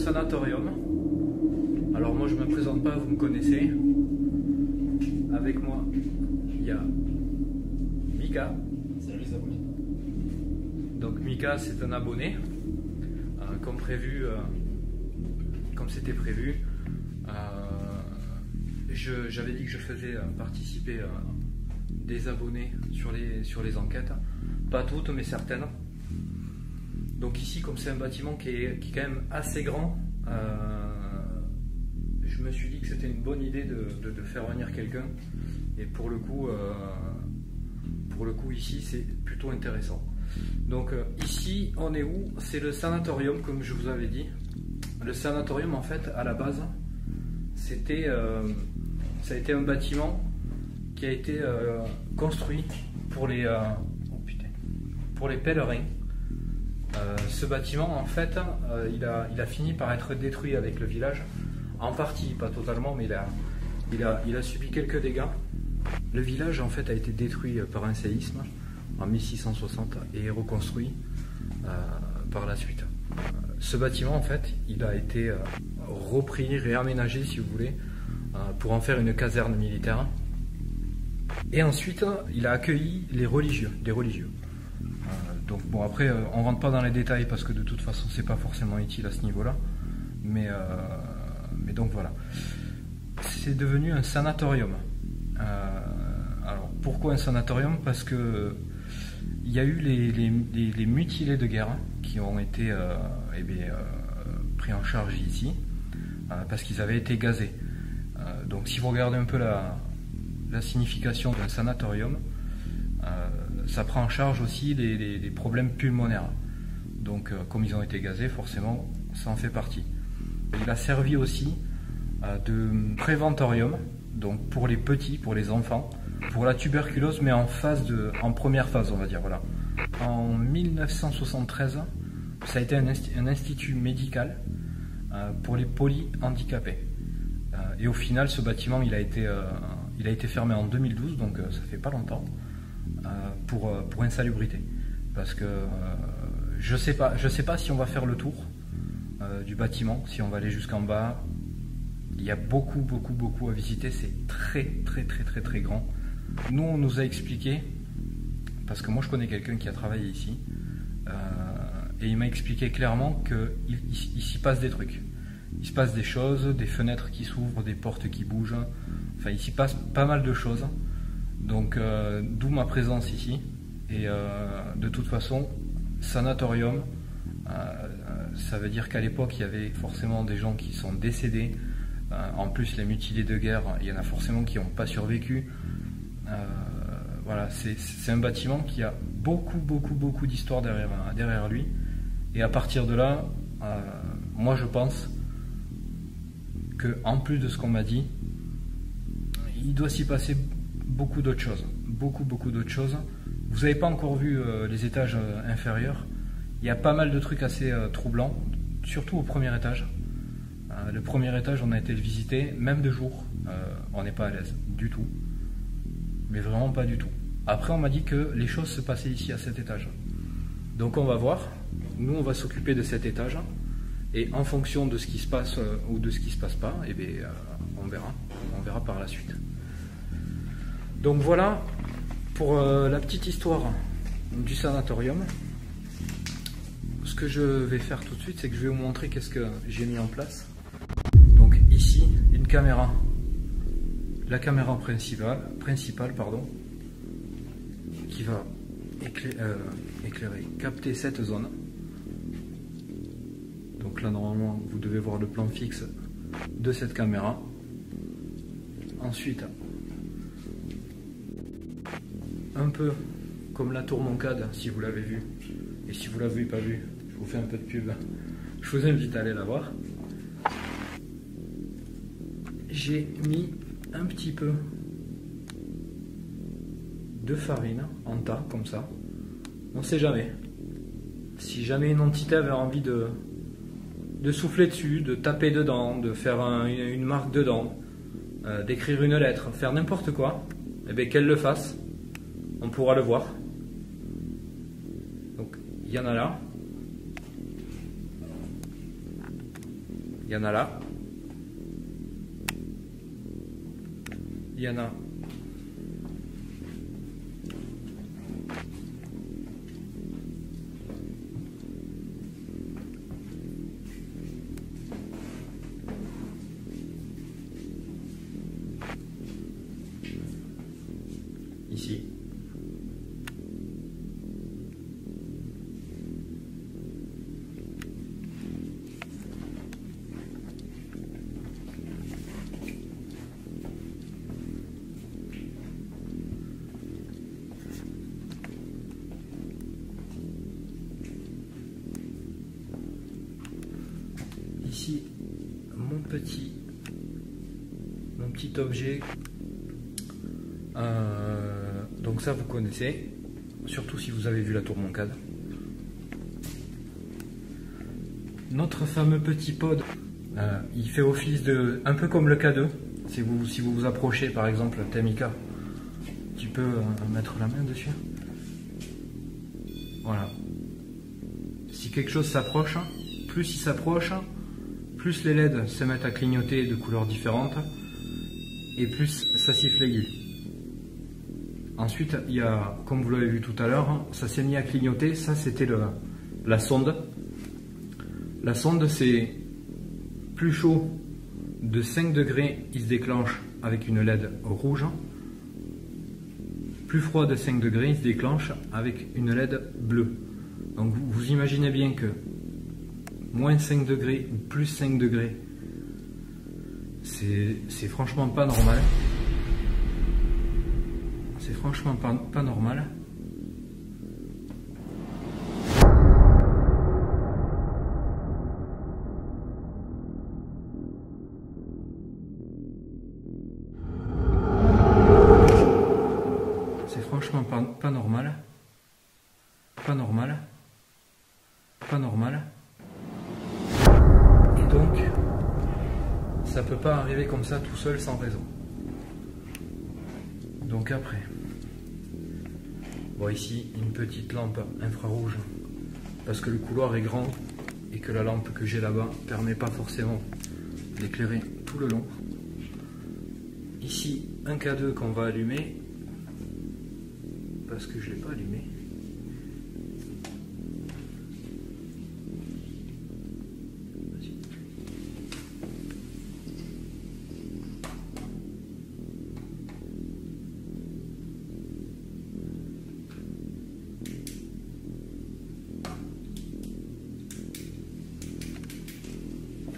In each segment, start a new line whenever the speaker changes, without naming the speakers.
sanatorium. Alors moi je me présente pas, vous me connaissez. Avec moi, il y a Mika.
Salut les abonnés.
Donc Mika c'est un abonné. Comme prévu, comme c'était prévu. J'avais dit que je faisais participer des abonnés sur les enquêtes. Pas toutes mais certaines. Donc ici, comme c'est un bâtiment qui est quand même assez grand, je me suis dit que c'était une bonne idée de faire venir quelqu'un. Et pour le coup ici, c'est plutôt intéressant. Donc ici, on est où? C'est le sanatorium, comme je vous avais dit. Le sanatorium, en fait, à la base, ça a été un bâtiment qui a été construit pour les pèlerins. Ce bâtiment, en fait, il a fini par être détruit avec le village, en partie, pas totalement, mais il a subi quelques dégâts. Le village, en fait, a été détruit par un séisme en 1660 et reconstruit par la suite. Ce bâtiment, en fait, il a été repris, réaménagé, si vous voulez, pour en faire une caserne militaire. Et ensuite, il a accueilli des religieux. Donc bon, après on rentre pas dans les détails parce que de toute façon c'est pas forcément utile à ce niveau-là, mais donc voilà, c'est devenu un sanatorium. Alors pourquoi un sanatorium? Parce que il y a eu les mutilés de guerre qui ont été pris en charge ici parce qu'ils avaient été gazés. Donc si vous regardez un peu la signification d'un sanatorium, ça prend en charge aussi les problèmes pulmonaires. Donc comme ils ont été gazés, forcément ça en fait partie. Il a servi aussi de préventorium, donc pour les petits, pour les enfants, pour la tuberculose, mais en première phase, on va dire. Voilà. En 1973, ça a été un institut médical pour les polyhandicapés. Et au final, ce bâtiment il a été fermé en 2012, donc ça fait pas longtemps. Pour insalubrité, parce que je sais pas si on va faire le tour du bâtiment, si on va aller jusqu'en bas. Il y a beaucoup à visiter, c'est très grand. Nous on nous a expliqué, parce que moi je connais quelqu'un qui a travaillé ici, et il m'a expliqué clairement qu'il s'y passe des trucs, il se passe des choses, des fenêtres qui s'ouvrent, des portes qui bougent, enfin il s'y passe pas mal de choses. Donc d'où ma présence ici. Et de toute façon, sanatorium, ça veut dire qu'à l'époque il y avait forcément des gens qui sont décédés. En plus les mutilés de guerre, il y en a forcément qui n'ont pas survécu. Voilà, c'est un bâtiment qui a beaucoup d'histoire derrière lui. Et à partir de là, moi je pense que en plus de ce qu'on m'a dit, il doit s'y passer beaucoup d'autres choses, beaucoup d'autres choses. Vous n'avez pas encore vu les étages inférieurs. Il y a pas mal de trucs assez troublants, surtout au premier étage. Le premier étage, on a été le visiter, même de jour, on n'est pas à l'aise du tout, mais vraiment pas du tout. Après, on m'a dit que les choses se passaient ici à cet étage. Donc on va voir. Nous, on va s'occuper de cet étage, et en fonction de ce qui se passe ou de ce qui se passe pas, eh bien, on verra par la suite. Donc voilà pour la petite histoire du sanatorium. Ce que je vais faire tout de suite, c'est que je vais vous montrer qu'est-ce que j'ai mis en place. Donc ici, une caméra, la caméra principale, qui va capter cette zone. Donc là, normalement, vous devez voir le plan fixe de cette caméra. Ensuite, un peu comme la tour Moncade, si vous l'avez vu, et si vous ne l'avez pas vu, je vous fais un peu de pub, je vous invite à aller la voir. J'ai mis un petit peu de farine en tas, comme ça. On ne sait jamais. Si jamais une entité avait envie de souffler dessus, de taper dedans, de faire une marque dedans, d'écrire une lettre, faire n'importe quoi, eh bien qu'elle le fasse. On pourra le voir. Donc il y en a là. Il y en a là. Il y en a ici. Ici, mon petit objet. Donc ça vous connaissez, surtout si vous avez vu la tour Moncade. Notre fameux petit pod, il fait office de un peu comme le K2. Si vous vous approchez, par exemple, Mika, tu peux mettre la main dessus. Voilà. Si quelque chose s'approche, plus il s'approche, plus les LED se mettent à clignoter de couleurs différentes et plus ça siffle aigu. Ensuite, il y a, comme vous l'avez vu tout à l'heure, ça s'est mis à clignoter. Ça, c'était la sonde. La sonde, c'est plus chaud de 5 degrés, il se déclenche avec une LED rouge. Plus froid de 5 degrés, il se déclenche avec une LED bleue. Donc vous imaginez bien que moins 5 degrés ou plus 5 degrés, c'est franchement pas normal. C'est franchement pas normal. C'est franchement pas normal. Pas normal. Pas normal. Et donc, ça peut pas arriver comme ça tout seul sans raison. Donc après, bon, ici une petite lampe infrarouge parce que le couloir est grand et que la lampe que j'ai là-bas permet pas forcément d'éclairer tout le long. Ici un K2 qu'on va allumer parce que je l'ai pas allumé.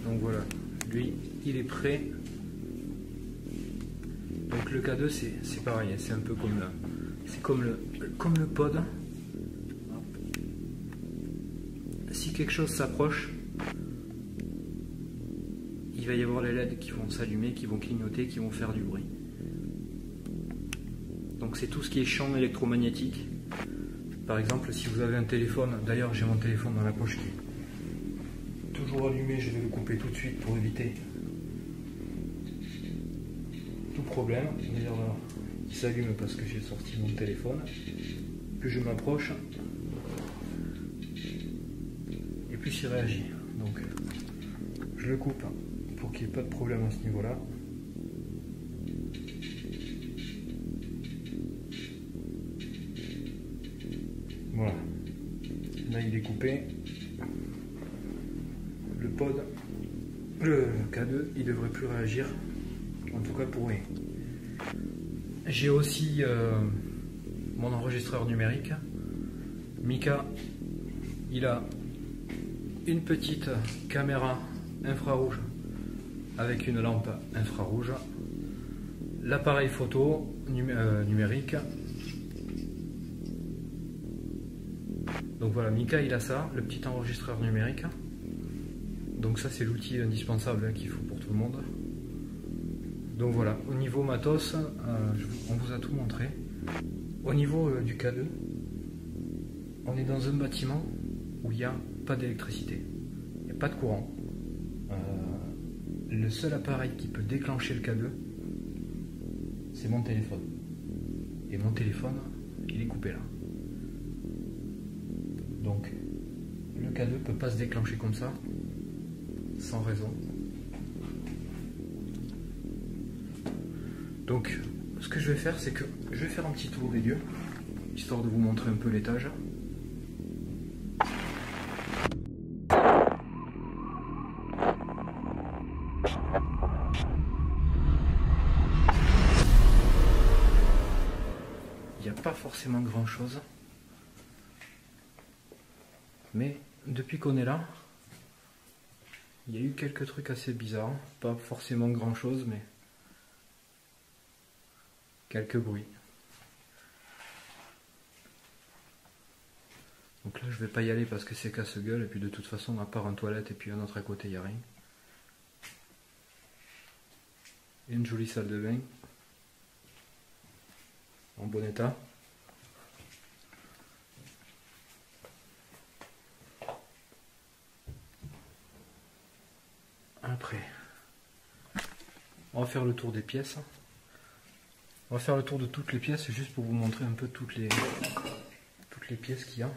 Donc voilà, lui il est prêt. Donc le K2 c'est pareil, c'est un peu comme le pod. Si quelque chose s'approche, il va y avoir les LED qui vont s'allumer, qui vont clignoter, qui vont faire du bruit. Donc c'est tout ce qui est champ électromagnétique. Par exemple, si vous avez un téléphone, d'ailleurs j'ai mon téléphone dans la poche qui est toujours allumé, je vais le couper tout de suite pour éviter tout problème. D'ailleurs là, il s'allume parce que j'ai sorti mon téléphone, que je m'approche et plus il réagit. Donc je le coupe pour qu'il n'y ait pas de problème à ce niveau-là. Voilà, là il est coupé. Le pod, le K2, il devrait plus réagir, en tout cas pour lui. J'ai aussi mon enregistreur numérique. Mika, il a une petite caméra infrarouge avec une lampe infrarouge, l'appareil photo numérique. Donc voilà, Mika il a ça, le petit enregistreur numérique. Donc ça c'est l'outil indispensable qu'il faut pour tout le monde. Donc voilà, au niveau matos, on vous a tout montré. Au niveau du K2, on est dans un bâtiment où il n'y a pas d'électricité, il n'y a pas de courant. Le seul appareil qui peut déclencher le K2, c'est mon téléphone. Et mon téléphone, il est coupé là. Donc le K2 ne peut pas se déclencher comme ça sans raison. Donc, ce que je vais faire, c'est que je vais faire un petit tour des lieux, histoire de vous montrer un peu l'étage. Il n'y a pas forcément grand chose, mais depuis qu'on est là, il y a eu quelques trucs assez bizarres, pas forcément grand chose, mais quelques bruits. Donc là je vais pas y aller parce que c'est casse-gueule, et puis de toute façon à part une toilette et puis un autre à côté il n'y a rien. Une jolie salle de bain, en bon état. Après, on va faire le tour des pièces. On va faire le tour de toutes les pièces juste pour vous montrer un peu toutes les pièces qu'il y a.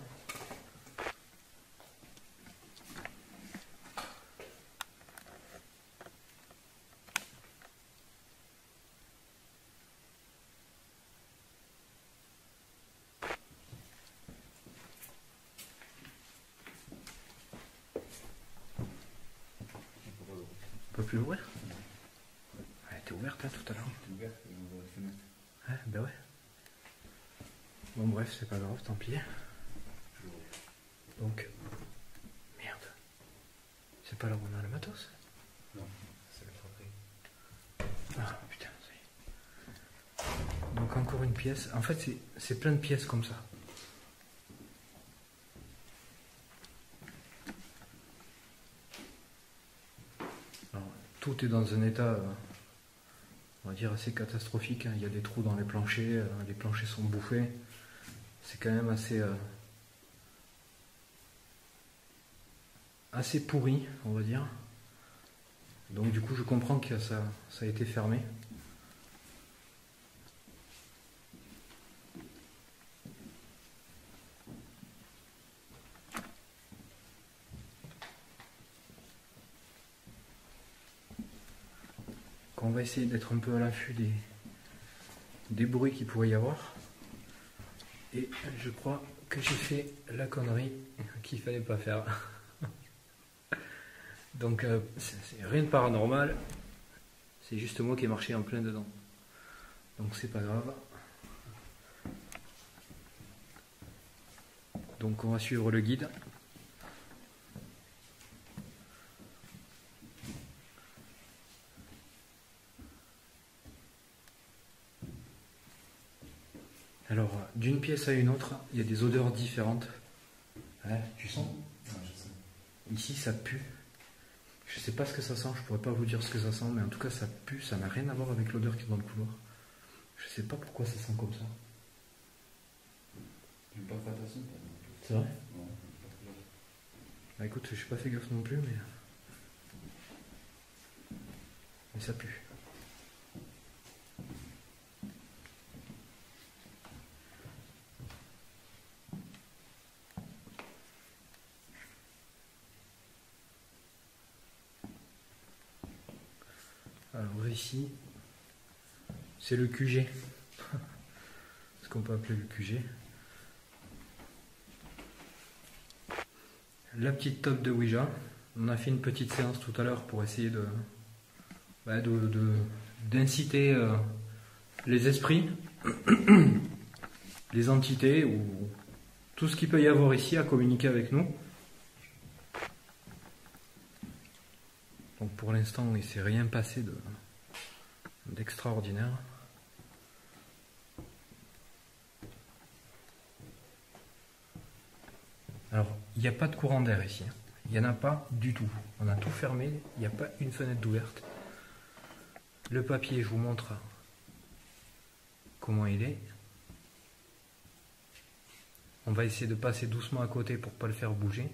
On peut plus l'ouvrir? Elle était ouverte hein, tout à l'heure. Ouais, ben ouais. Bon bref, c'est pas grave, tant pis. Donc, merde. C'est pas là où on a le matos?
Non, c'est le après.
Ah putain, ça y est. Donc encore une pièce. En fait, c'est plein de pièces comme ça. Alors, tout est dans un état, on va dire, assez catastrophique. Hein. Il y a des trous dans les planchers sont bouffés. C'est quand même assez pourri, on va dire. Donc du coup, je comprends que ça a été fermé. On va essayer d'être un peu à l'affût des bruits qu'il pourrait y avoir. Et je crois que j'ai fait la connerie qu'il fallait pas faire. Donc c'est rien de paranormal, c'est juste moi qui ai marché en plein dedans. Donc c'est pas grave. Donc on va suivre le guide. Alors, d'une pièce à une autre, il y a des odeurs différentes. Ouais, tu sens?
Ouais, je sais.
Ici, ça pue. Je sais pas ce que ça sent, je pourrais pas vous dire ce que ça sent, mais en tout cas, ça pue, ça n'a rien à voir avec l'odeur qui est dans le couloir. Je sais pas pourquoi ça sent comme ça.
J'ai pas fait attention.
C'est vrai?
Non, pas trop.
Bah écoute, j'ai pas fait gaffe non plus, mais ça pue. Alors ici, c'est le QG. Ce qu'on peut appeler le QG. La petite table de Ouija. On a fait une petite séance tout à l'heure pour essayer d'inciter les esprits, les entités ou tout ce qu'il peut y avoir ici à communiquer avec nous. Donc pour l'instant, il ne s'est rien passé d'extraordinaire. Alors, il n'y a pas de courant d'air ici. Il n'y en a pas du tout. On a tout fermé, il n'y a pas une fenêtre d'ouverte. Le papier, je vous montre comment il est. On va essayer de passer doucement à côté pour ne pas le faire bouger.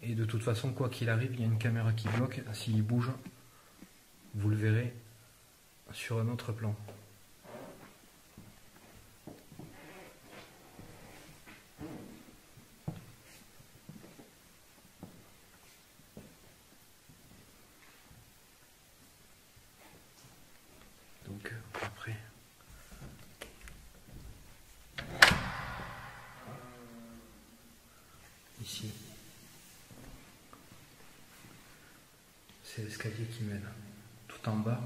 Et de toute façon, quoi qu'il arrive, il y a une caméra qui bloque. S'il bouge, vous le verrez sur un autre plan. c'est l'escalier qui mène tout en bas,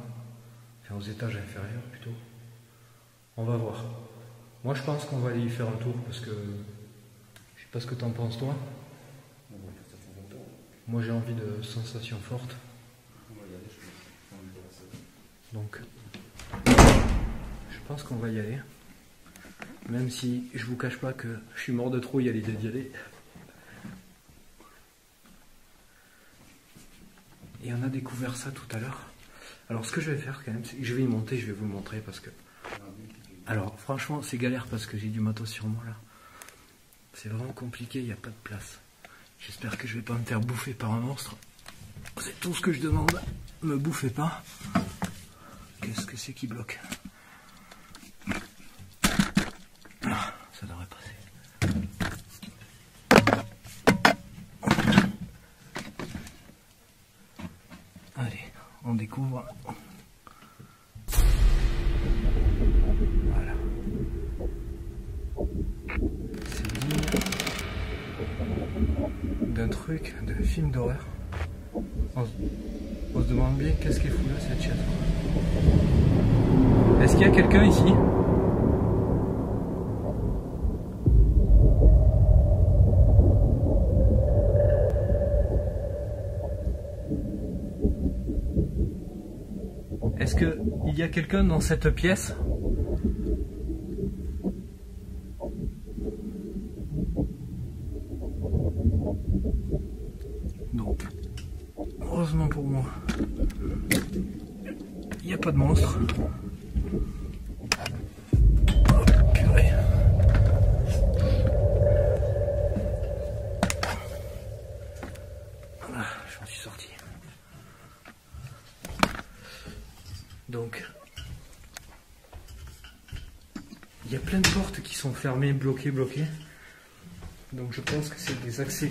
enfin aux étages inférieurs plutôt. On va voir. Moi je pense qu'on va aller y faire un tour parce que je sais pas ce que t'en penses toi. Moi j'ai envie de sensations fortes. Donc je pense qu'on va y aller. Même si je vous cache pas que je suis mort de trouille à l'idée d'y aller. Et on a découvert ça tout à l'heure. Alors ce que je vais faire quand même, c'est que je vais y monter, je vais vous le montrer parce que... Alors franchement c'est galère parce que j'ai du matos sur moi là. C'est vraiment compliqué, il n'y a pas de place. J'espère que je vais pas me faire bouffer par un monstre. C'est tout ce que je demande. Me bouffez pas. Qu'est-ce que c'est qui bloque? Ah, ça devrait passer. Allez, on découvre. Voilà. C'est digne d'un truc, d'un film d'horreur. On se demande bien qu'est-ce qu'elle fout là cette chaise. Est-ce qu'il y a quelqu'un ici? Est-ce qu'il y a quelqu'un dans cette pièce? Donc, heureusement pour moi, il n'y a pas de monstre. Oh, purée. Ah, j'en suis sorti. Donc, il y a plein de portes qui sont fermées, bloquées. Donc je pense que c'est des accès.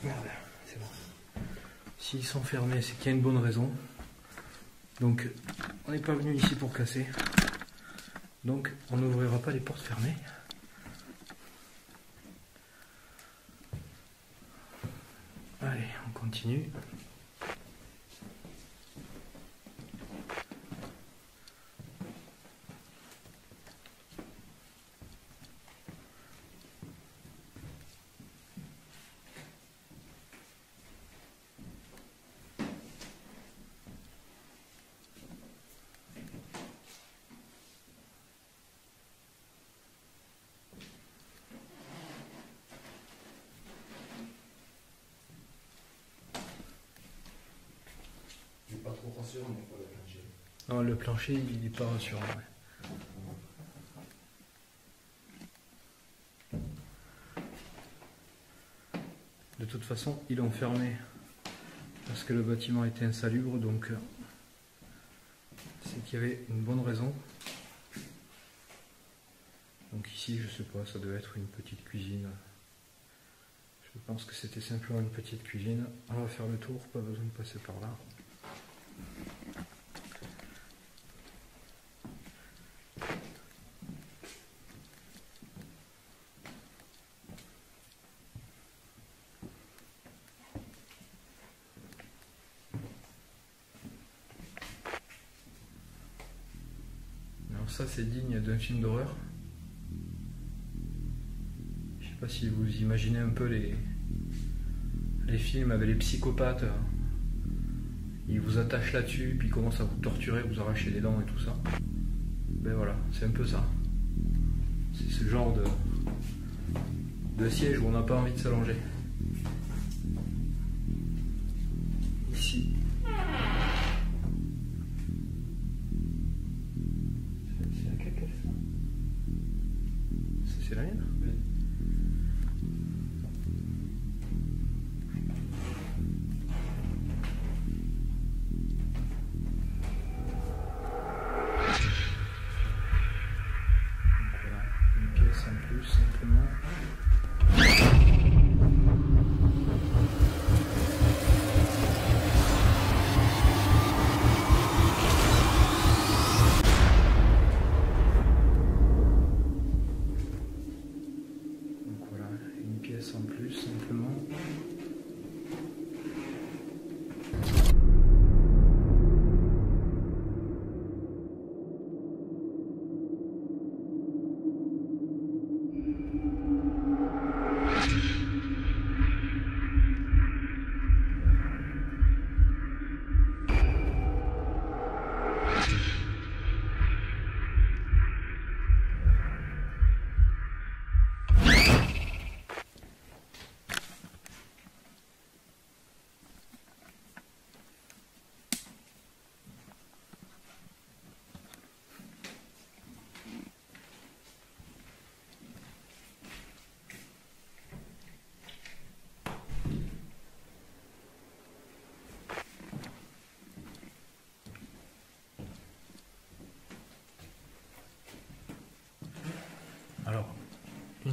Merde, c'est bon. S'ils sont fermés, c'est qu'il y a une bonne raison. Donc, on n'est pas venu ici pour casser. Donc, on n'ouvrira pas les portes fermées. Allez, on continue.
Pas trop rassurant, mais pas le plancher.
Non, le plancher, il n'est pas rassurant. Ouais. De toute façon, ils l'ont fermé parce que le bâtiment était insalubre, donc c'est qu'il y avait une bonne raison. Donc ici, je sais pas, ça devait être une petite cuisine. Je pense que c'était simplement une petite cuisine. On va faire le tour, pas besoin de passer par là. Alors ça c'est digne d'un film d'horreur. Je sais pas si vous imaginez un peu les films avec les psychopathes. Ils vous attachent là-dessus, puis ils commencent à vous torturer, vous arracher les dents et tout ça. Ben voilà, c'est un peu ça. C'est ce genre de siège où on n'a pas envie de s'allonger. Ici. C'est laquelle qu'elle fait ça? C'est la mienne?
Oui.
Donc voilà, une pièce en plus simplement.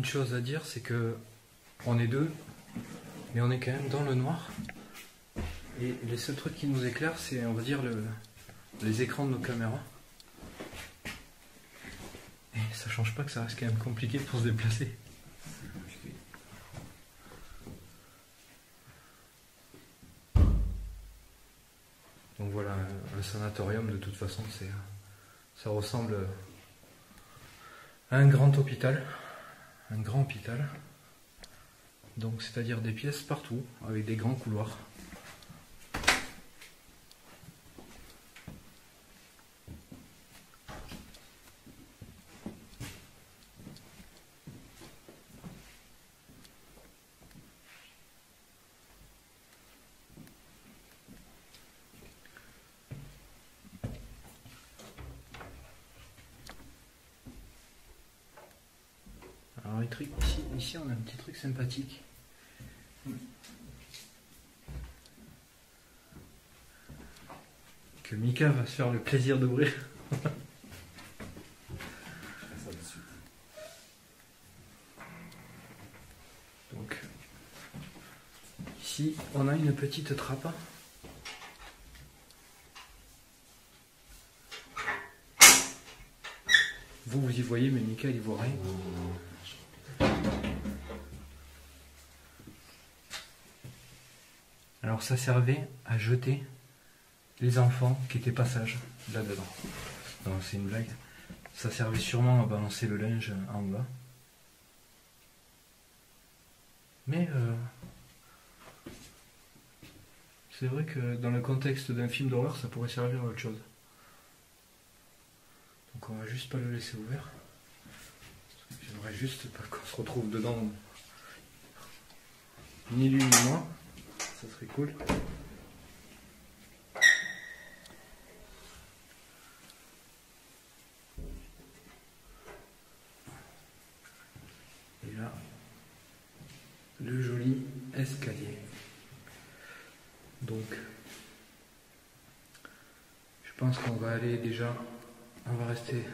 une chose à dire, c'est que on est deux, mais on est quand même dans le noir. Et les seuls trucs qui nous éclairent, c'est, on va dire, les écrans de nos caméras. Et ça change pas que ça reste quand même compliqué pour se déplacer. Donc voilà, un sanatorium de toute façon, ça ressemble à un grand hôpital. Un grand hôpital. Donc c'est-à-dire des pièces partout, avec des grands couloirs. Alors ici on a un petit truc sympathique. Que Mika va se faire le plaisir d'ouvrir. Donc ici on a une petite trappe. Vous y voyez, mais Mika il voit rien. Alors ça servait à jeter les enfants qui étaient pas sages là-dedans. Non, c'est une blague. Ça servait sûrement à balancer le linge en bas. Mais c'est vrai que dans le contexte d'un film d'horreur, ça pourrait servir à autre chose. Donc on va juste pas le laisser ouvert. J'aimerais juste pas qu'on se retrouve dedans. Ni lui ni moi. Ça serait cool. Et là, le joli escalier. Donc, je pense qu'on va aller déjà, on va rester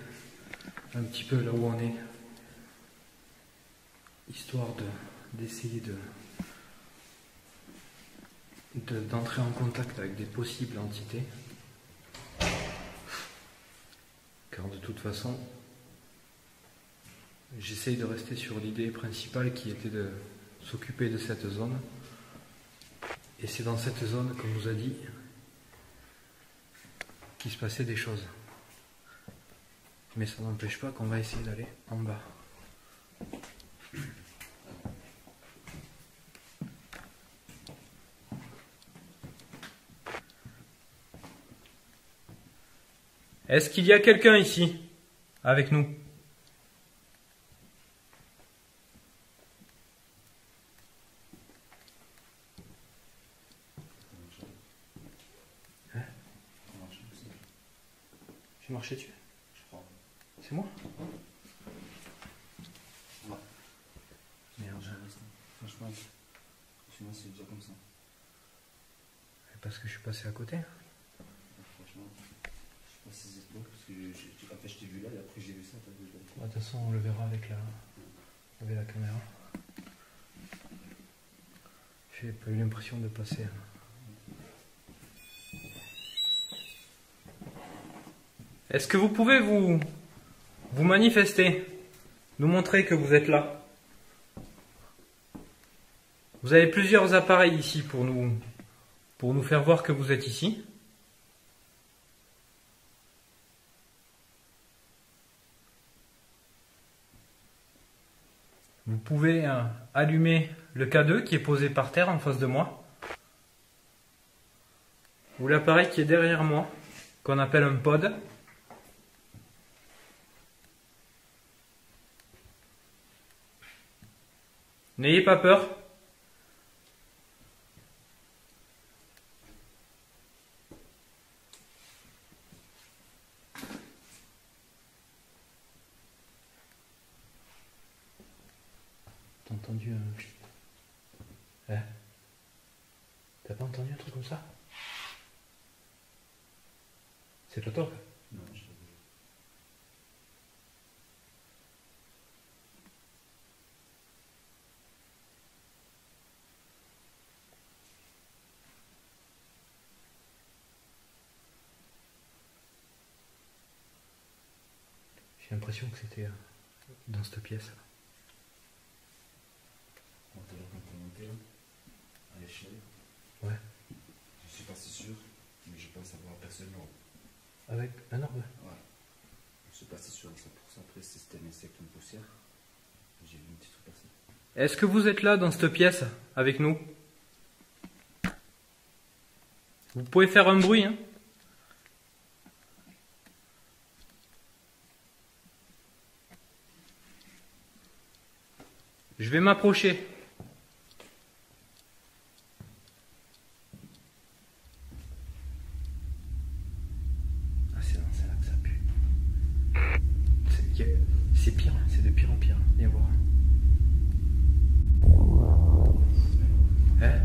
un petit peu là où on est, histoire d'essayer d'entrer en contact avec des possibles entités. Car de toute façon, j'essaye de rester sur l'idée principale qui était de s'occuper de cette zone. Et c'est dans cette zone, comme on nous a dit, qu'il se passait des choses. Mais ça n'empêche pas qu'on va essayer d'aller en bas. Est-ce qu'il y a quelqu'un ici, avec nous ? Hein ? J'ai marché dessus ?
Je crois.
C'est moi ?
Ouais.
Merde.
Franchement, sinon c'est déjà comme ça.
Parce que je suis passé à côté.
Franchement, je sais pas si c'est bon, parce que en fait, je t'ai vu là et après j'ai vu ça.
De toute façon, on le verra avec la caméra. J'ai pas eu l'impression de passer. Est-ce que vous pouvez vous manifester, nous montrer que vous êtes là? Vous avez plusieurs appareils ici pour nous faire voir que vous êtes ici. Vous pouvez allumer le K2 qui est posé par terre en face de moi. Ou l'appareil qui est derrière moi, qu'on appelle un pod. N'ayez pas peur. T'as entendu un... Hein? T'as pas entendu un truc comme ça? C'est pas toi?
Non, je t'ai vu.
J'ai l'impression que c'était dans cette pièce.
Quand on montait là, à l'échelle,
Ouais.
je suis pas si sûr, mais je pense avoir aperçu un orbe.
Avec un orbe?
Ouais. Je suis pas si sûr de 100%. Après, si c'était un insecte ou une poussière, j'ai vu une petite truc passer.
Est-ce que vous êtes là dans cette pièce avec nous? Vous pouvez faire un bruit, hein? Je vais m'approcher. Ah, c'est là que ça pue. C'est pire, c'est de pire en pire. Viens voir. Hein?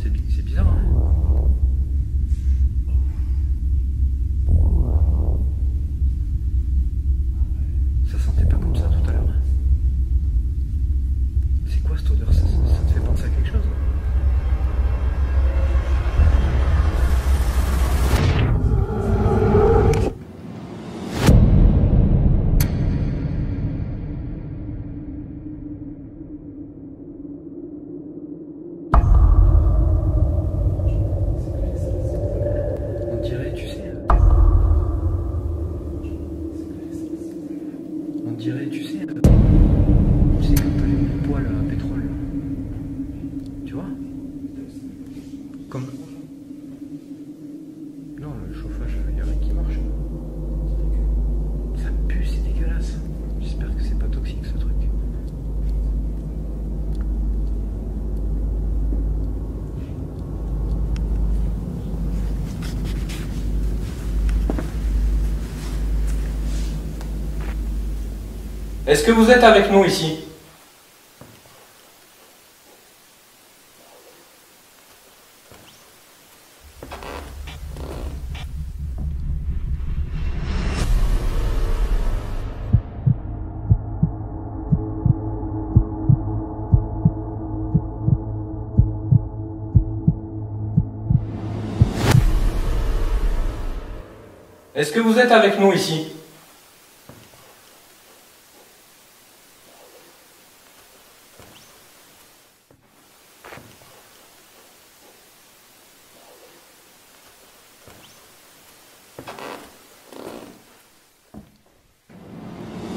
C'est bizarre, hein? Ça sentait pas comme ça tout à l'heure. C'est quoi cette odeur? Ça te fait penser à quelque chose? On dirait, tu sais. On dirait, tu sais quand t'allumes une poêle à pétrole. Tu vois? Comme. Non, le chauffage, il n'y a rien qui marche. Ça pue, c'est dégueulasse. J'espère que c'est pas toxique ce truc. Est-ce que vous êtes avec nous ici? Est-ce que vous êtes avec nous ici?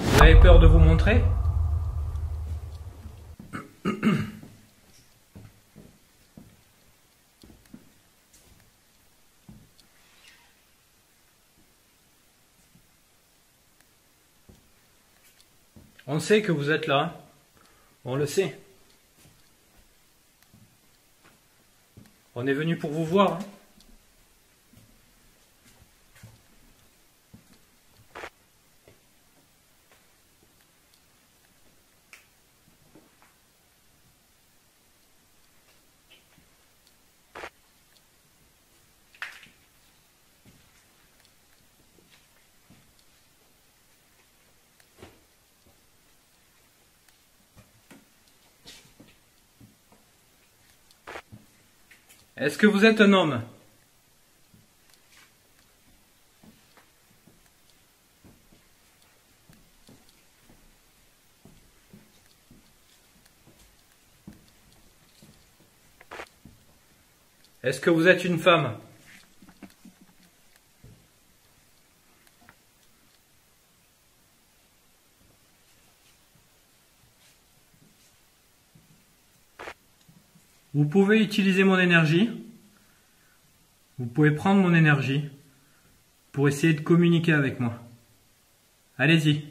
Vous avez peur de vous montrer? On sait que vous êtes là. On le sait. On est venu pour vous voir. Hein. Est-ce que vous êtes un homme? Est-ce que vous êtes une femme? Vous pouvez utiliser mon énergie. Vous pouvez prendre mon énergie pour essayer de communiquer avec moi. Allez-y.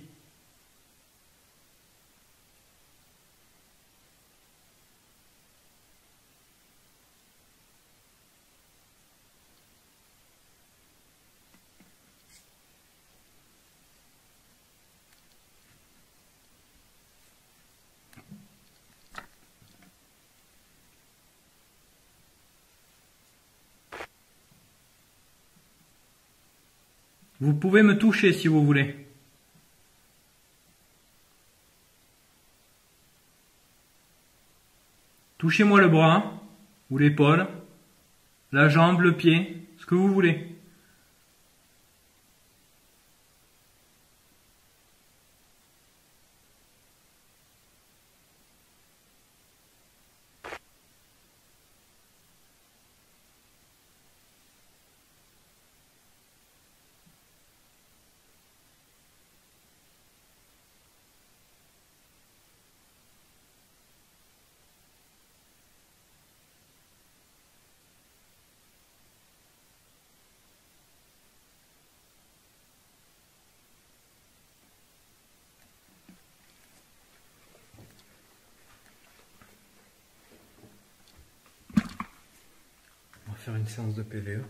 Vous pouvez me toucher si vous voulez. Touchez-moi le bras, ou l'épaule, la jambe, le pied, ce que vous voulez. faire une séance de PVE.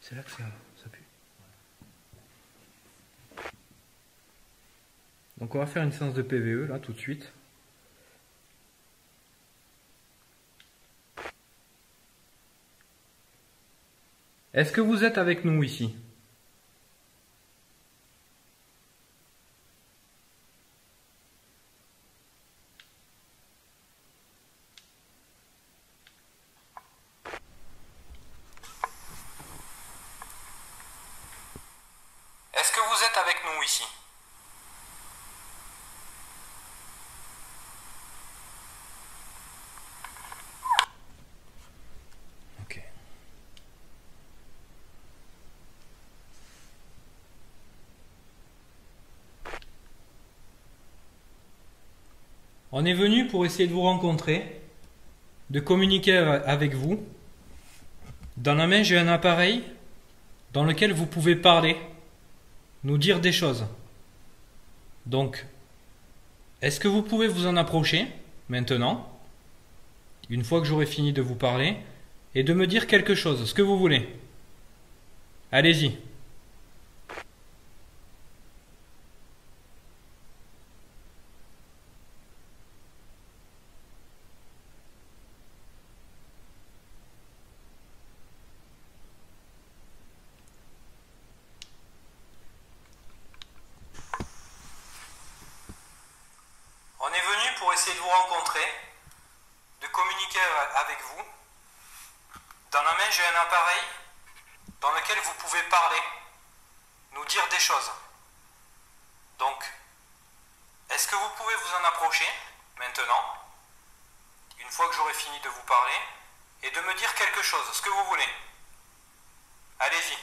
C'est là que ça pue. Donc on va faire une séance de PVE là tout de suite. Est-ce que vous êtes avec nous ici? Est-ce que vous êtes avec nous ici? Ok. On est venu pour essayer de vous rencontrer, de communiquer avec vous. Dans la main, j'ai un appareil dans lequel vous pouvez parler, nous dire des choses. Donc, est-ce que vous pouvez vous en approcher maintenant, une fois que j'aurai fini de vous parler, et de me dire quelque chose, ce que vous voulez? Allez-y. On est venu pour essayer de vous rencontrer, de communiquer avec vous. Dans la main, j'ai un appareil dans lequel vous pouvez parler, nous dire des choses. Donc, est-ce que vous pouvez vous en approcher maintenant, une fois que j'aurai fini de vous parler, et de me dire quelque chose, ce que vous voulez? Allez-y.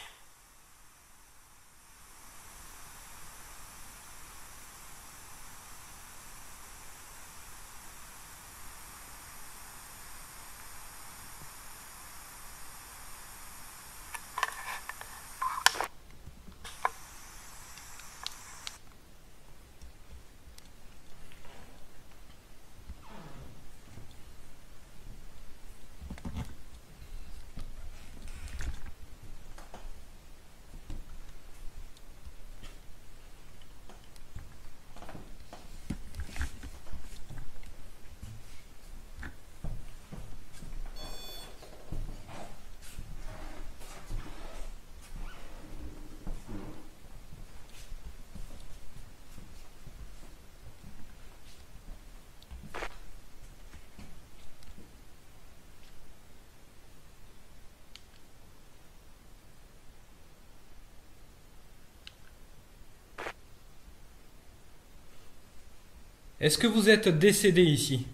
Est-ce que vous êtes décédé ici?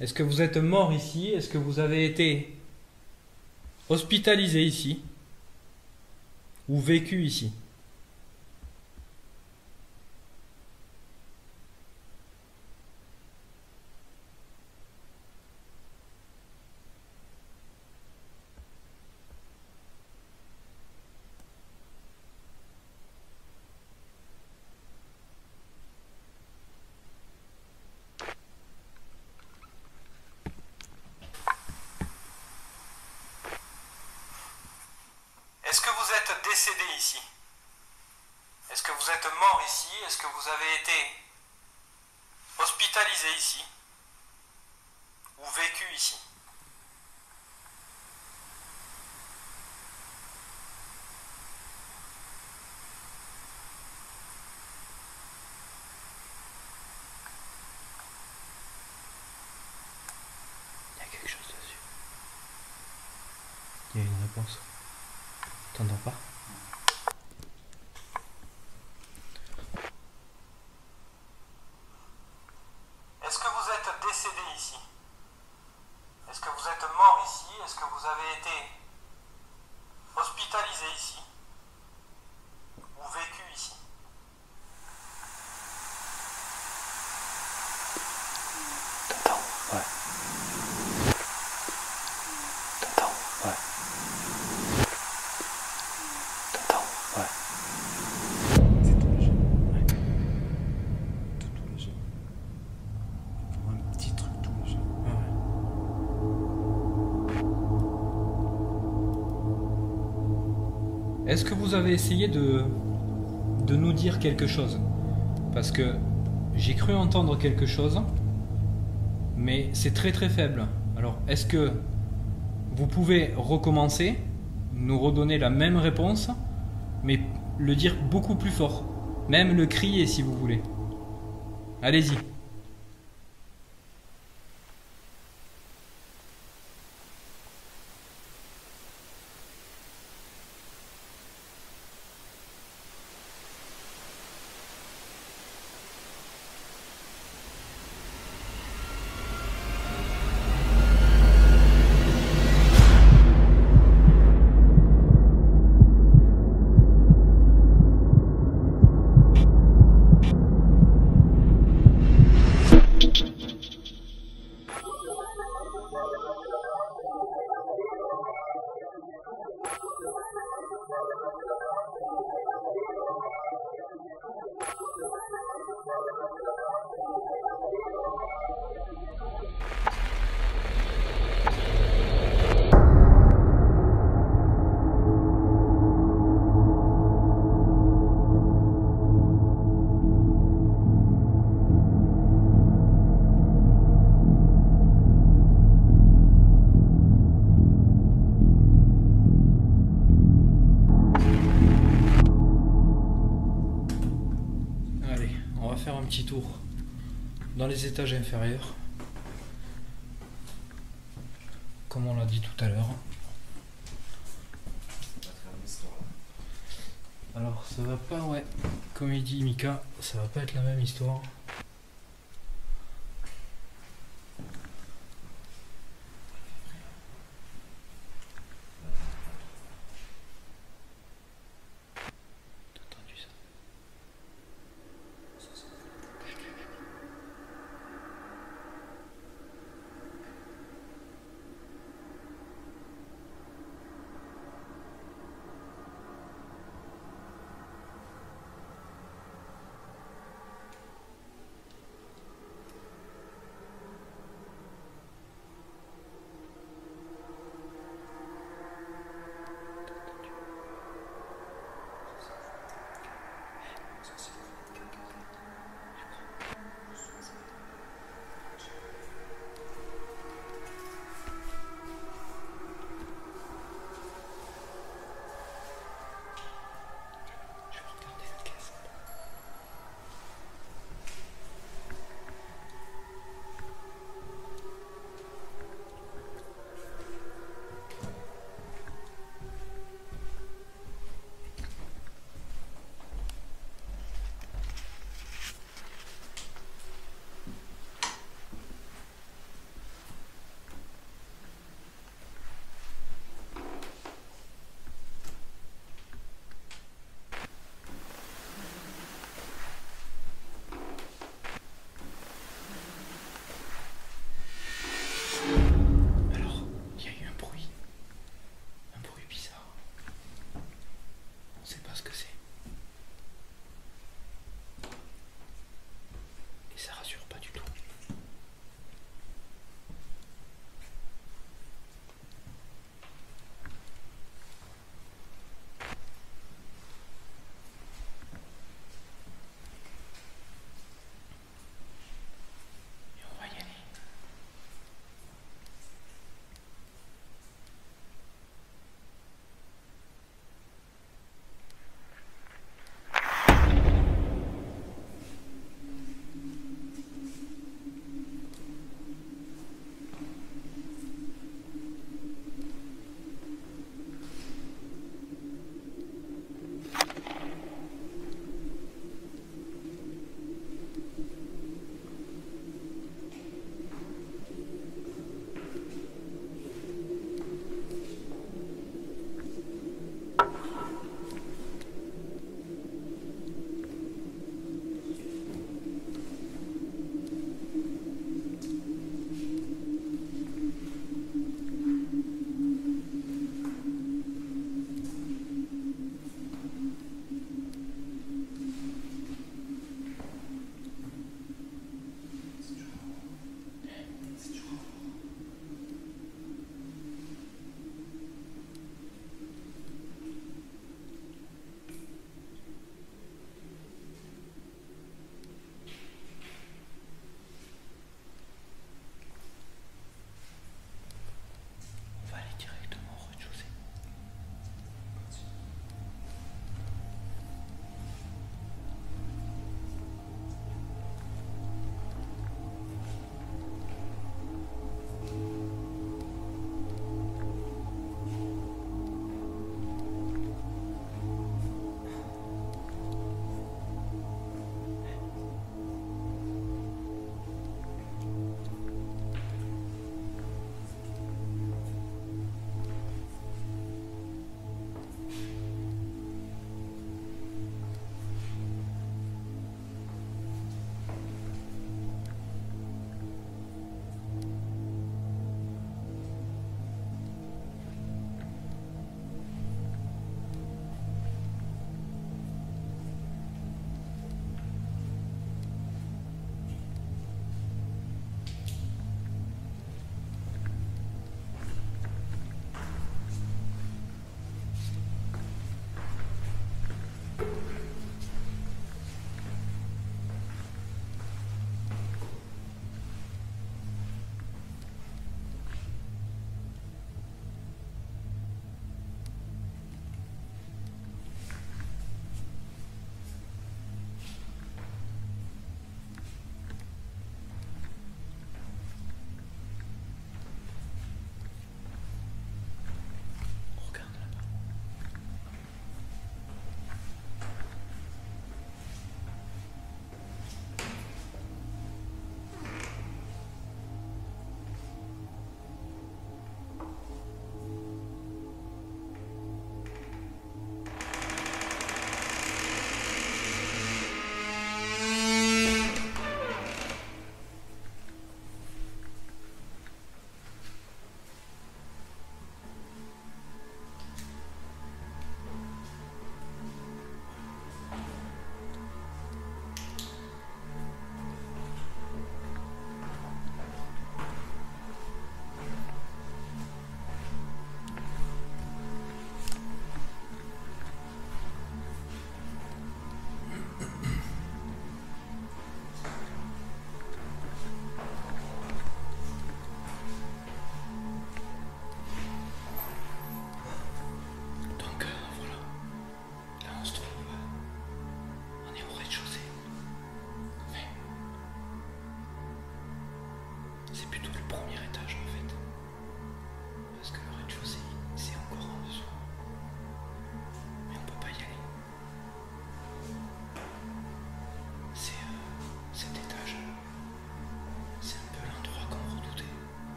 Est-ce que vous êtes mort ici? Est-ce que vous avez été hospitalisé ici? Ou vécu ici? Est-ce que vous êtes décédé ici? Est-ce que vous êtes mort ici? Est-ce que vous avez été hospitalisé ici? Ou vécu ici? Il y a quelque chose dessus. Il y a une réponse. T'entends pas? Est-ce que vous êtes décédé ici? Est-ce que vous êtes mort ici? Est-ce que vous avez été hospitalisé ici? Ou vécu ici? T'entends? Ouais. T'entends? Ouais. est-ce que vous avez essayé de nous dire quelque chose? Parce que j'ai cru entendre quelque chose, mais c'est très très faible. Alors, est-ce que vous pouvez recommencer, nous redonner la même réponse, mais le dire beaucoup plus fort, même le crier si vous voulez. Allez-y. Un petit tour dans les étages inférieurs, comme on l'a dit tout à l'heure. Alors ça va pas, ouais, comme il dit Mika, ça va pas être la même histoire.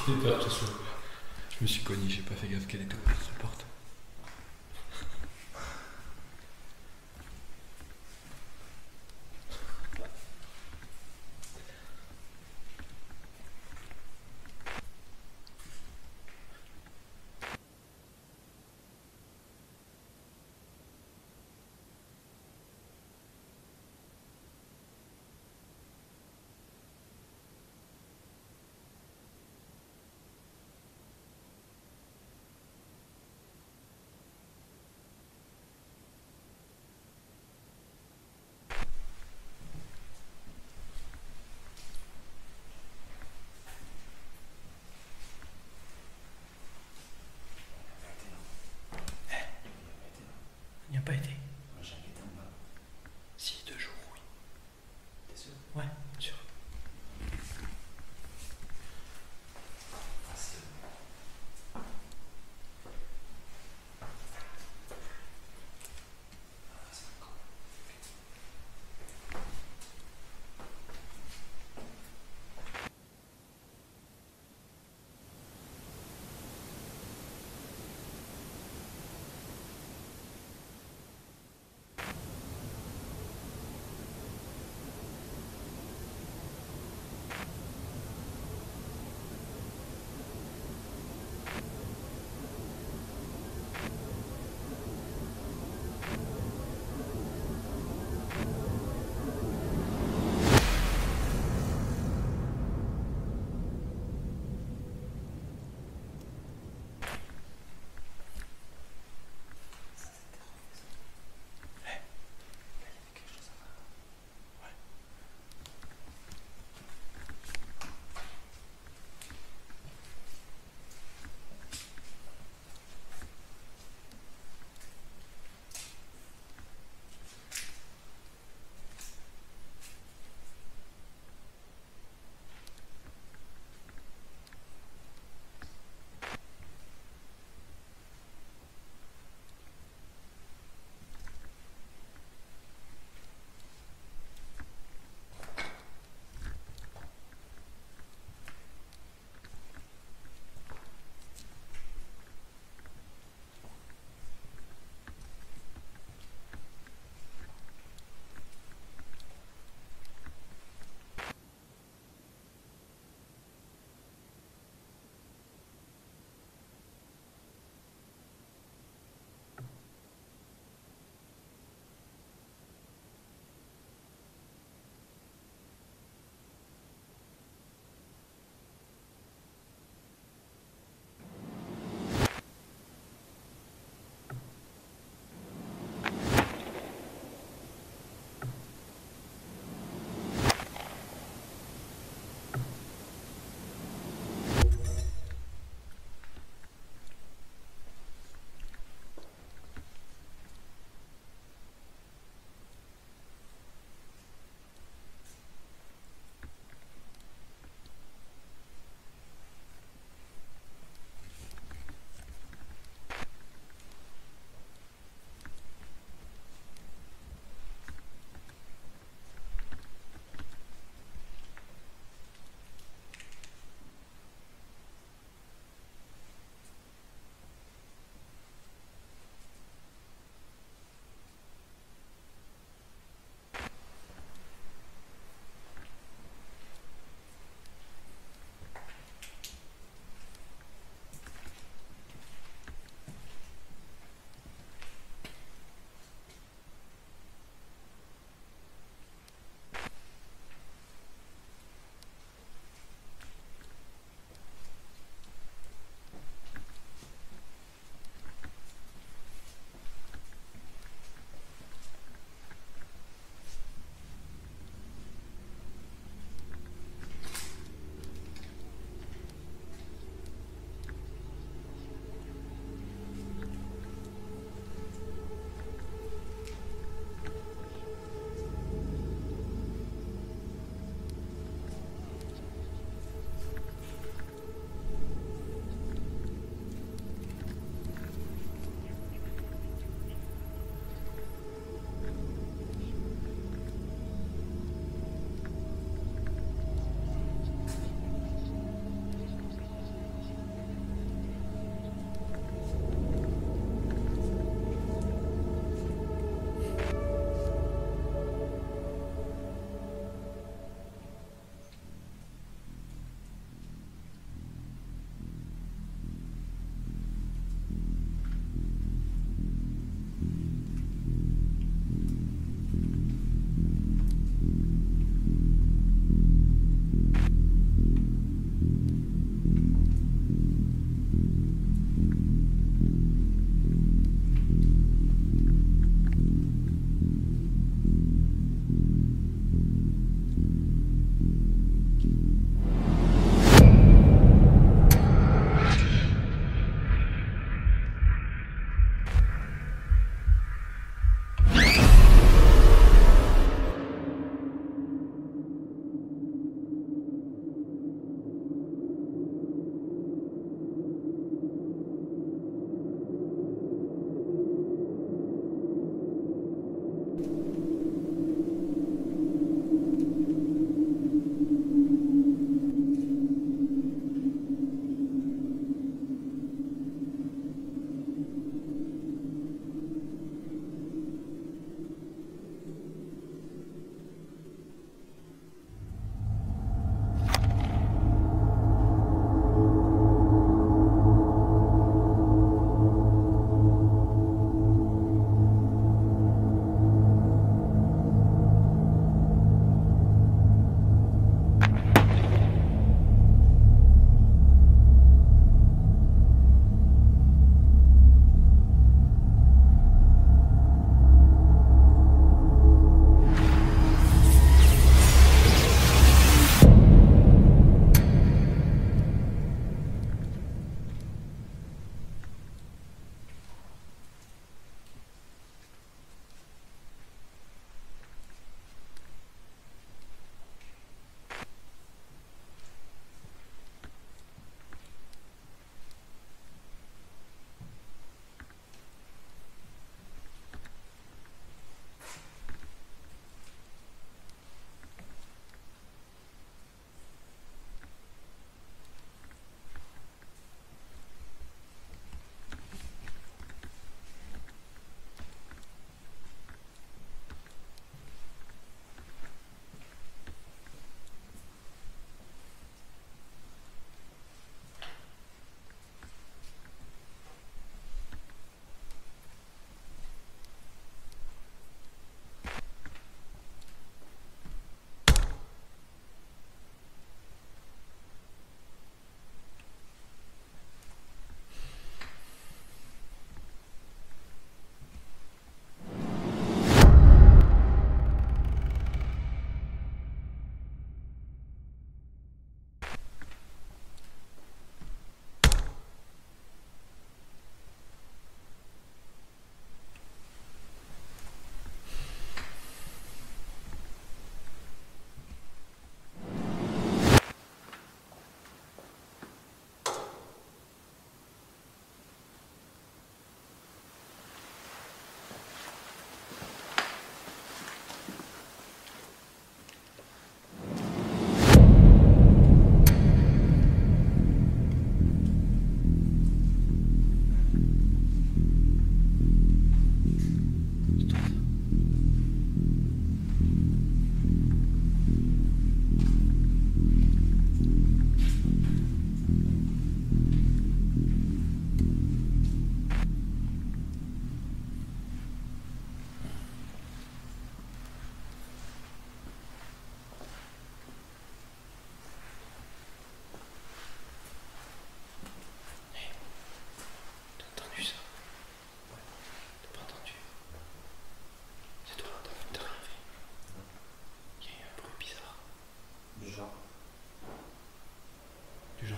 C'était pas, attention. Je me suis cogné, j'ai pas fait gaffe qu'elle était ouverte cette porte.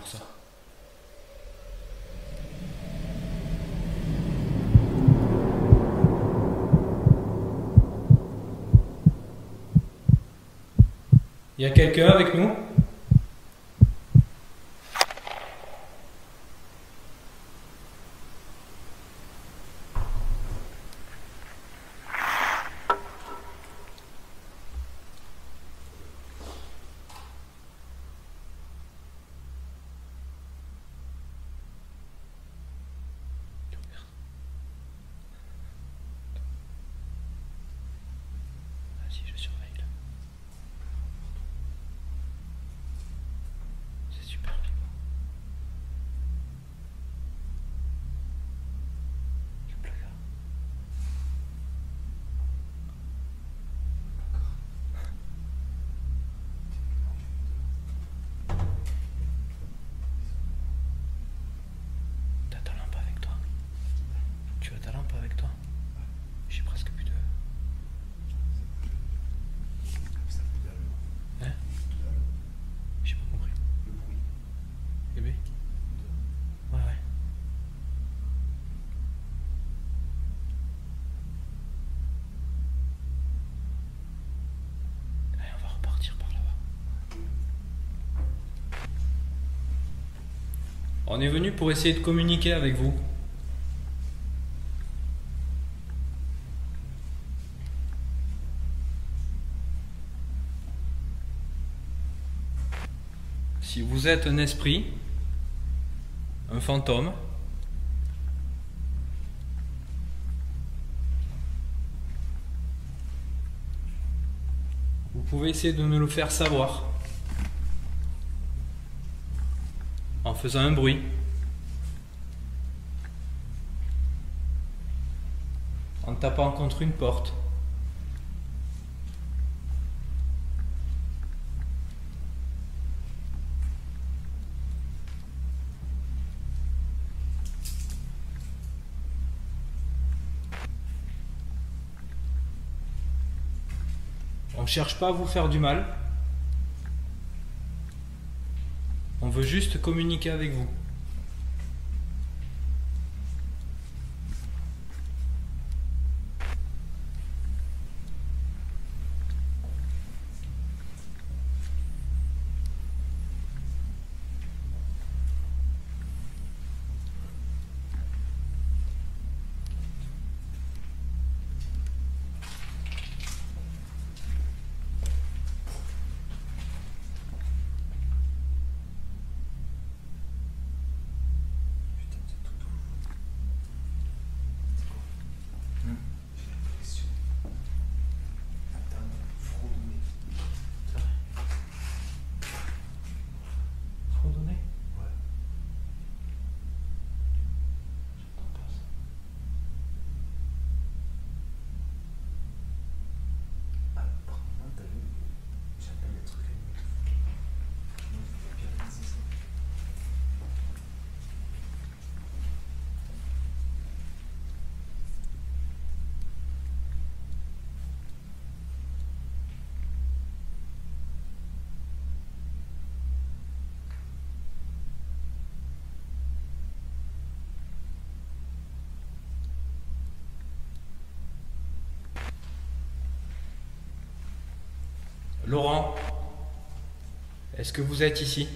pour ça. Il y a quelqu'un avec nous? Vas-y, je surveille là. C'est super flippant. Il pleut là. T'as ta lampe avec toi? Tu as ta lampe avec toi? J'ai presque plus de... Hein? J'ai pas compris.
Le bruit.
Bébé? Ouais, ouais. Allez, on va repartir par là-bas. On est venu pour essayer de communiquer avec vous. Si vous êtes un esprit, un fantôme, vous pouvez essayer de nous le faire savoir en faisant un bruit, en tapant contre une porte, on ne cherche pas à vous faire du mal. On veut juste communiquer avec vous.
Putain, c'est tout doux. J'ai l'impression d'entendre fredonner.
Fredonner?
Ouais.
J'entends pas ça.
Ah, par contre, t'as vu, j'entends des trucs à nuit. Moi, je veux bien laisser ça.
Laurent, est-ce que vous êtes ici?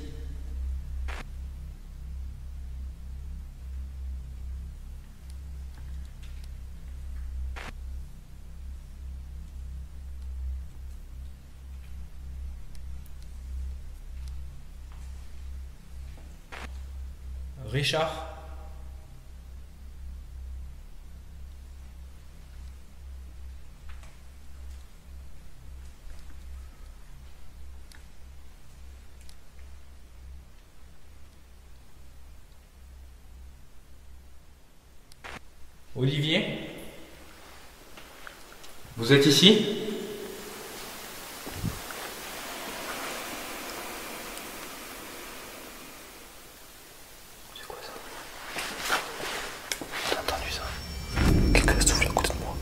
Richard? Olivier? Vous êtes ici?
C'est quoi ça? T'as entendu ça? Quelqu'un souffle à côté de moi.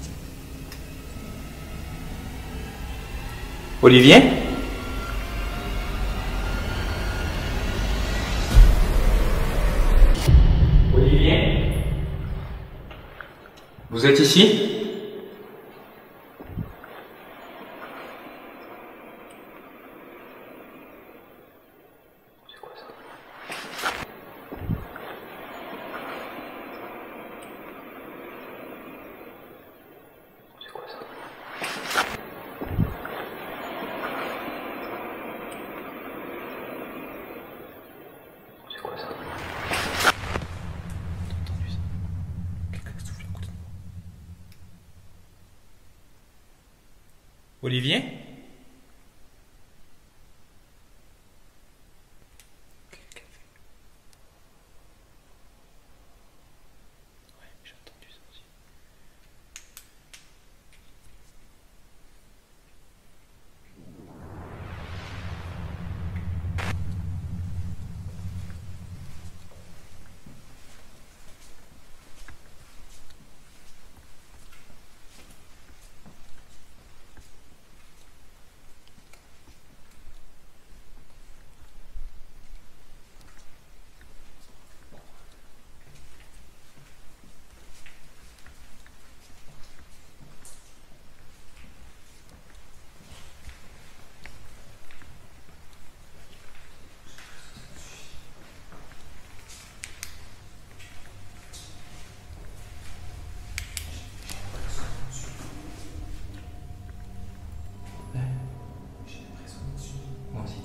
Olivier? Vous êtes ici? C'est quoi ça? C'est quoi ça? C'est quoi ça? T'as entendu ça? Quelqu'un qui souffle à côté de moi. Olivier? Ouais, j'ai entendu ça aussi.
J'ai l'impression dessus.
Moi aussi.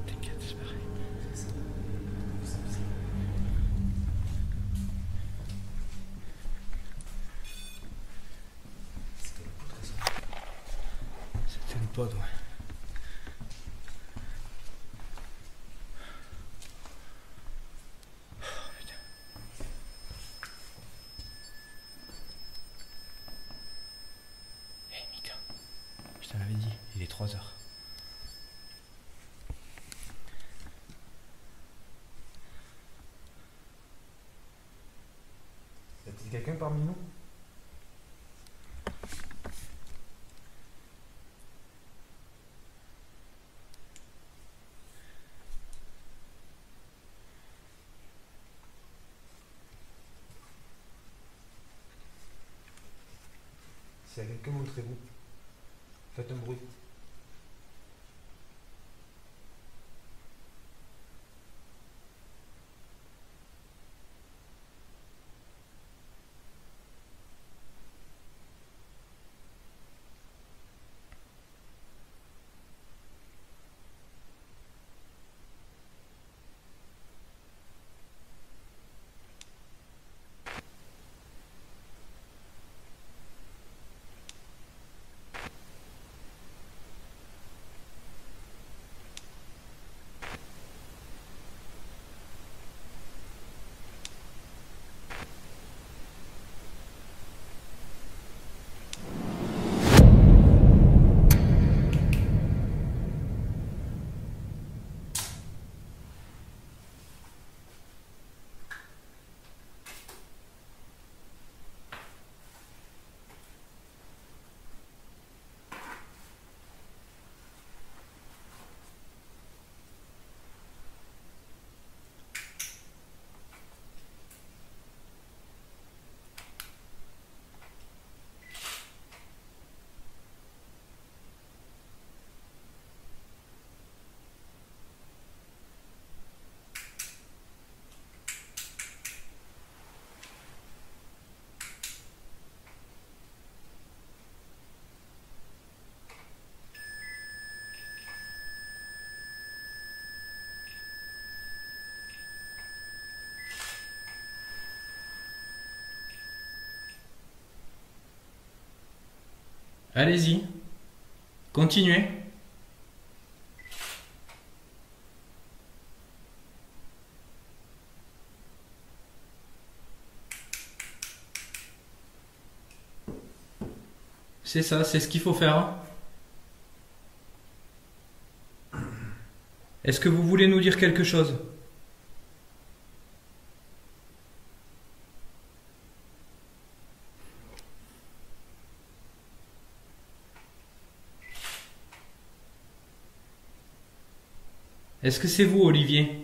T'inquiète, c'est pareil.
C'était une poutre, ça.
C'était une pote, ouais. Oh, putain. Hé, Mika, je te l'avais dit, il est 3h.
Y a-t-il quelqu'un parmi nous? S'il y a quelqu'un, montrez-vous. Faites un bruit.
Allez-y. Continuez. C'est ça, c'est ce qu'il faut faire. Est-ce que vous voulez nous dire quelque chose? Est-ce que c'est vous, Olivier?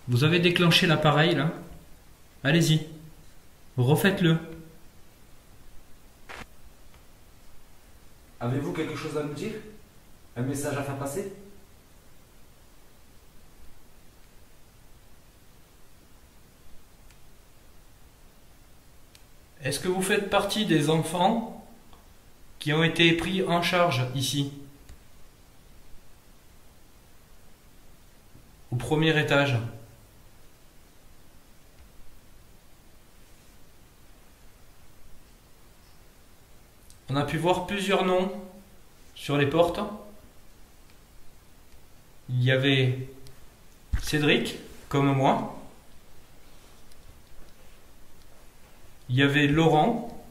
Vous avez déclenché l'appareil là? Allez-y, refaites-le.
Avez-vous quelque chose à nous dire? Un message à faire passer?
Est-ce que vous faites partie des enfants qui ont été pris en charge ici? Au premier étage. On a pu voir plusieurs noms sur les portes. Il y avait Cédric, comme moi. Il y avait Laurent.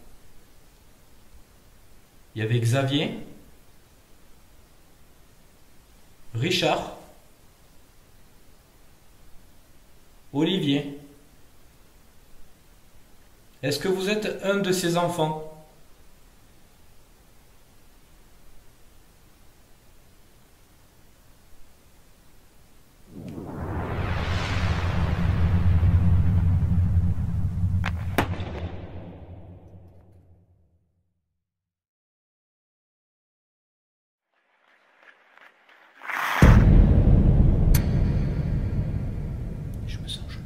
Il y avait Xavier. Richard. Olivier. Est-ce que vous êtes un de ces enfants? Je me sens gelé.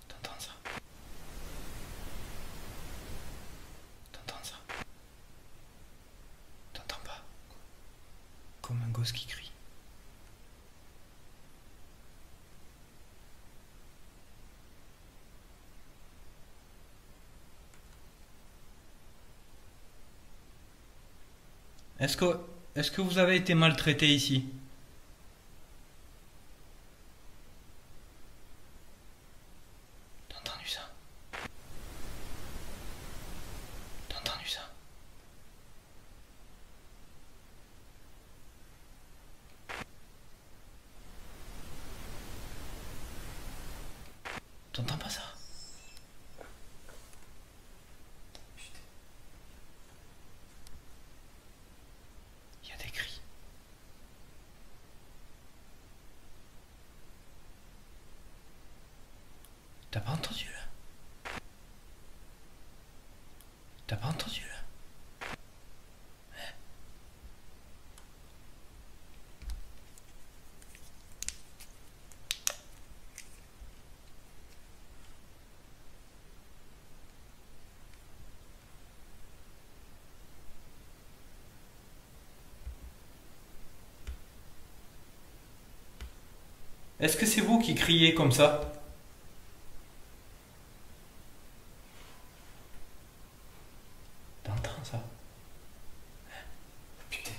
T'entends ça? T'entends ça? T'entends pas? Comme un gosse qui crie. Est-ce que vous avez été maltraité ici? T'as entendu ça? T'as entendu ça? T'entends pas ça? Il y a des cris. T'as pas entendu là? T'as pas entendu là? Est-ce que c'est vous qui criez comme ça? T'entends ça?
Putain.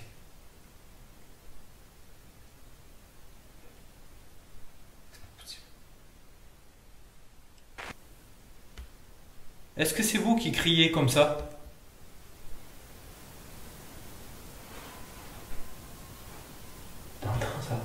C'est pas possible.
Est-ce que c'est vous qui criez comme ça? T'entends ça?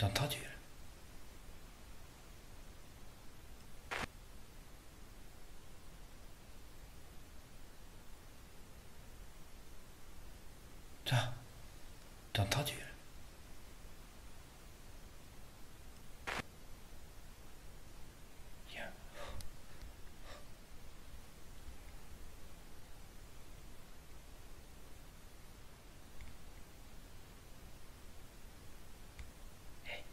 T'as entendu? T'as entendu? Viens. Hey,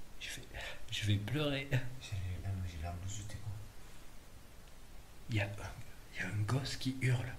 je vais pleurer.
J'ai l'air de jeter quoi.
Il y a un gosse qui hurle.